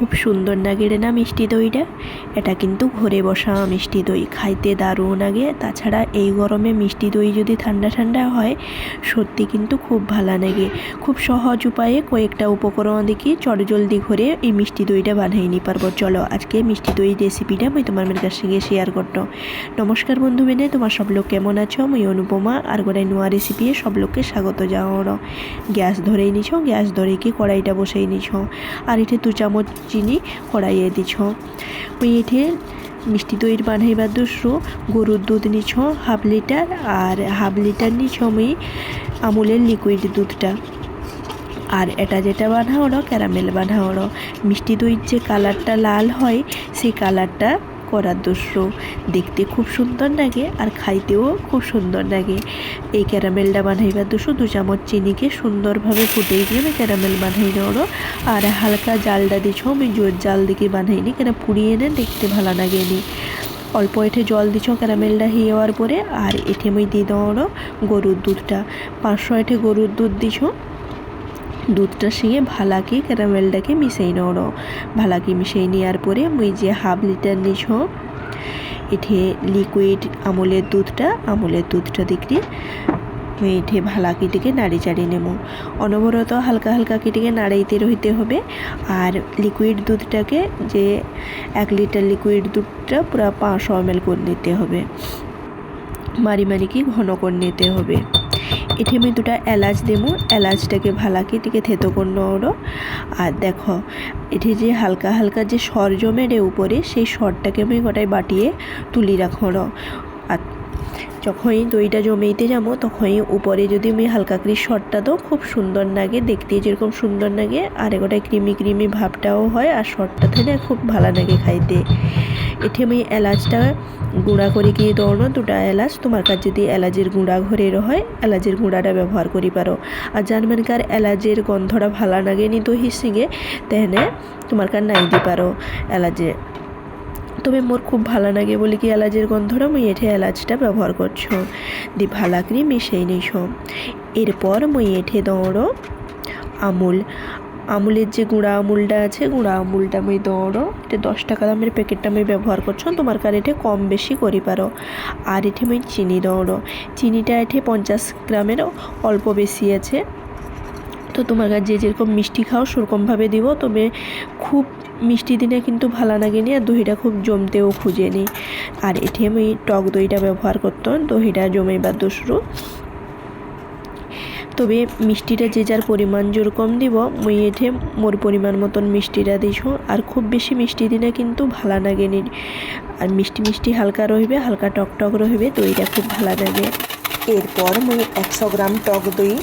খুব সুন্দর লাগে রে না মিষ্টি দইটা। এটা কিন্তু ঘরে বসা মিষ্টি দই, খাইতে দারুণ লাগে। তাছাড়া এই গরমে মিষ্টি দই যদি ঠান্ডা ঠান্ডা হয় সত্যি কিন্তু খুব ভালো লাগে। খুব সহজ উপায়ে কয়েকটা উপকরণ দেখি চটজলদি ঘরে এই মিষ্টি দইটা বানাই নি পারবো। চলো আজকে মিষ্টি দই রেসিপিটা আমি তোমার কাছ থেকে শেয়ার করতো। নমস্কার বন্ধু বেনে, তোমার সব লোক কেমন আছো? মুই অনুপমা আর গোটাই নোয়া রেসিপি সব লোককে স্বাগত জানানো। গ্যাস ধরেই নিছ, গ্যাস ধরে কি কড়াইটা বসেই নিছ আর এটি 2 চামচ চিনি কড়াইয়ে দিছ। মুই এটি মিষ্টি দইয়ের বানাইবার দুশো গরুর দুধ নিছ হাফ লিটার, আর হাফ লিটার নিছ মুই আমুলের লিকুইড দুধটা। আর এটা যেটা বানাওড়ো ক্যারামেল বানাওড়ো, মিষ্টি দইয়ের যে কালারটা লাল হয় সেই কালারটা করার দুশো। দেখতে খুব সুন্দর লাগে আর খাইতেও খুব সুন্দর লাগে। এই ক্যারামেলটা বানাইবার দুশো 2 চামচ চিনিকে সুন্দরভাবে ফুটিয়ে দিয়ে আমি ক্যারামেল বানাই নেওয়ারও। আর হালকা জালটা দিছ, আমি জোর জাল দিকে বানাইনি কেন পুড়িয়ে নে দেখতে ভালো লাগেনি। অল্প এঠে জল দিছ ক্যারামেলটা হয়ে যাওয়ার পরে। আর এঠে আমি দিয়ে দেওয়ারও গরুর দুধটা 500 এঠে গরুর দুধ দিছ। দুধটা সঙ্গে ভালাকি ক্যারামেলটাকে মিশিয়ে নেওয়ারও। ভালাকি মিশিয়ে নেওয়ার পরে মুই যে হাফ লিটার নিছ এঠে লিকুইড আমুলের দুধটা দিকে মুই এঠে ভালাকিটিকে নাড়ি চাড়ি নেব। অনবরত হালকা হালকা কিটিকে নাড়াইতে রইতে হবে। আর লিকুইড দুধটাকে যে 1 লিটার লিকুইড দুধটা পুরো 500 ml করে নিতে হবে, মারি কি ঘন করে নিতে হবে। এটি আমি 2টা এলাচ দেবো, এলাচটাকে ভালাকি টিকে থেতো করে নেওয়ারও। আর দেখো এটি যে হালকা হালকা যে সর জমে রে উপরে, সেই সরটাকে আমি গোটাই বাটিয়ে তুলি রাখো। আর যখনই দইটা জমেইতে যাবো তখনই উপরে যদি আমি হালকা করে সরটা দাও খুব সুন্দর লাগে দেখতে, যেরকম সুন্দর লাগে আর গোটাই ক্রিমি ক্রিমি ভাবটাও হয় আর সরটা থেকে খুব ভালো লাগে খাইতে। এটি আমি এলাচটা গুঁড়া করে গিয়ে দৌড়ো 2টা এলাচ। তোমার কাছে যদি এলাচের গুঁড়া ঘরের হয় এলাচের গুঁড়াটা ব্যবহার করি পারো। আর যার মানকার এলাচের গন্ধটা ভালো লাগে নি দহির সঙ্গে তেনে তোমার কার নাই দি পারো এলাচের। তবে মোর খুব ভালো লাগে বলে কি এলাচের গন্ধটা মুই এঠে এলাচটা ব্যবহার করছো। দি ভালো করে মিশিয়ে নিছ। এরপর মুই এঠে দৌড়ো আমুলের যে গুঁড়া আমুলটা আছে গুঁড়া আমুলটা আমি দৌড়ো। এটা 10 টাকা দামের প্যাকেটটা আমি ব্যবহার করছো, তোমার কার এঠে কম বেশি করি পারো। আর এঠে আমি চিনি দৌড়ো, চিনিটা এঠে 50 গ্রামের অল্প বেশি আছে। তো তোমার কাছে যে যেরকম মিষ্টি খাও সেরকমভাবে দিব। তবে খুব মিষ্টি দিনে কিন্তু ভালো লাগে নি আর দইটা খুব জমতেও খুঁজে নি। আর এঠে আমি টক দইটা ব্যবহার করতাম, দইটা জমেবার দুশো। তবে মিষ্টিটা যে যার পরিমাণ যেরকম দিব মুই এঠে মোর পরিমাণ মতন মিষ্টিটা দিছ। আর খুব বেশি মিষ্টি দিনে কিন্তু ভালো লাগে নি। আর মিষ্টি মিষ্টি হালকা রইবে, হালকা টক টক রইবে, দইটা খুব ভালো লাগে। এরপর মুই 100 গ্রাম টক দই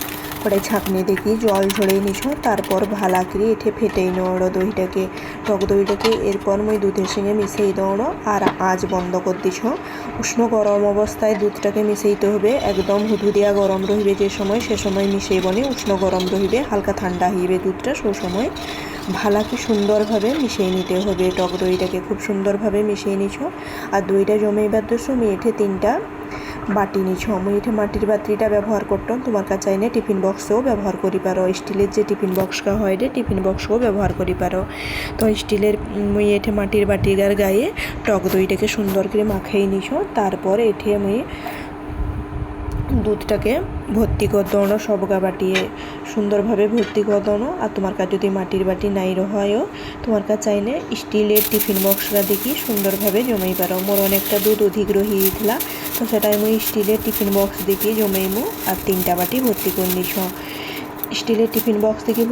করে ছাঁকনি দেখি জল ঝরিয়ে নিছ। তারপর ভালো করে এঠে ফেটেই নেওয়ারো দইটাকে, টক দইটাকে। এরপর মুই দুধের সঙ্গে মিশিয়ে দেওয়ারো আর আঁচ বন্ধ করে দিছ। উষ্ণ গরম অবস্থায় দুধটাকে মিশাইতে হবে, একদম হুদহুদিয়া গরম রহিবে যে সময় সে সময় মিশাইব নি। উষ্ণ গরম রহিবে, হালকা ঠান্ডা হইবে দুধটা, সে সময় ভালো কি সুন্দরভাবে মিশিয়ে নিতে হবে। টক দইটাকে খুব সুন্দরভাবে মিশিয়ে নিছ। আর দইটা জমাইবার সময় এঠে 3টা বাটি নিছ। আমি এঠে মাটির বাটিটা ব্যবহার করতাম, তোমার কাছে চাইলে টিফিন বক্সও ব্যবহার করি পারো। স্টিলের যে টিফিন বক্সটা হয় রে টিফিন বক্সও ব্যবহার করি পারো। তো স্টিলের মুই এঠে মাটির বাটির গায়ে টক দইটাকে সুন্দর করে মাখাই নিছ। তারপর এঠে আমি দুধটাকে ভর্তি করে দেওয়ানো, সবগা বাটিয়ে সুন্দরভাবে ভর্তি করে দেওয়ানো। আর তোমার কাছে যদি মাটির বাটি নাই রহয়ও তোমার কাছে চাইলে স্টিলের টিফিন বক্সটা দেখি সুন্দরভাবে জমাই পারো। মোর অনেকটা দুধ অধিক রহিয়েছিলা, তো সেটাই মুই স্টিলের টিফিন বক্স দেখি জমাইমু আর 3টা বাটি ভর্তি করে নিছ। স্টিলের টিফিন বক্স দেখি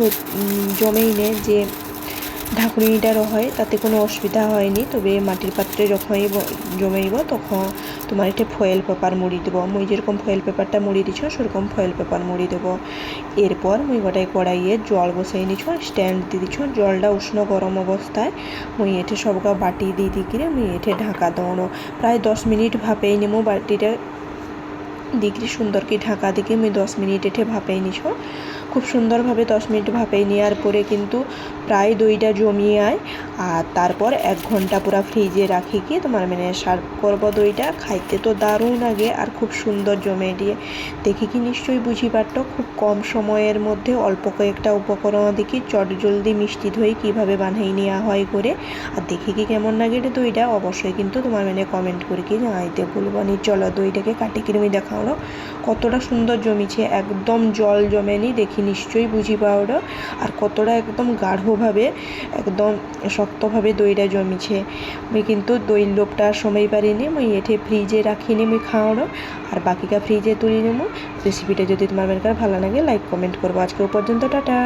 জমেই নে যে ঢাকুনিটা হয় তাতে কোনো অসুবিধা হয়নি। তবে মাটির পাত্রে যখনই জমাইব তখন তোমার একটা ফয়েল পেপার মুড়ি দেবো। মুই যেরকম ফয়েল পেপারটা মুড়ি দিছ সেরকম ফয়েল পেপার মুড়ি দেবো। এরপর মুই গোটাই কড়াইয়ে জল বসাই নিছ, স্ট্যান্ড দিয়ে দিছ। জলটা উষ্ণ গরম অবস্থায় মুই এঠে সবকা বাটি দিয়ে দিকে মুই এঠে ঢাকা দেওয়ানো। প্রায় 10 মিনিট ভাপেই নেবো বাটিটা দিকে সুন্দর কি ঢাকা দিকে মুই 10 মিনিট এঠে ভাপেই নিছ। খুব সুন্দরভাবে 10 মিনিট ভাপে নেওয়ার পরে কিন্তু প্রায় দইটা জমিয়ে আয়। আর তারপর 1 ঘন্টা পুরো ফ্রিজে রাখি কি তোমার মানে সার্ভ করব। দইটা খাইতে তো দারুণ আগে আর খুব সুন্দর জমে দিয়ে দেখি কি নিশ্চয়ই বুঝি পারতো খুব কম সময়ের মধ্যে অল্প কয়েকটা উপকরণ দেখি চটজলদি মিষ্টি দই কীভাবে বানিয়ে নেওয়া হয় করে। আর দেখি কি কেমন লাগে এটা দইটা অবশ্যই কিন্তু তোমার মানে কমেন্ট করে কি জানাইতে ভুলবো নি। চলো দইটাকে কাটি কিরমি দেখালো কতটা সুন্দর জমিছে, একদম জল জমেনি দেখি নিশ্চয়ই বুঝি পাওয়া। আর কতটা একদম গাঢ়ভাবে একদম শক্তভাবে দইটা জমিছে। মুই কিন্তু দইয়ের লোভটা সময় পারিনি, মুই এঠে ফ্রিজে রাখিনি মুই খাওয়ানো আর বাকিটা ফ্রিজে তুলি নেবো। রেসিপিটা যদি তোমার ভালো লাগে লাইক কমেন্ট করবো। আজকে পর্যন্ত টাটা।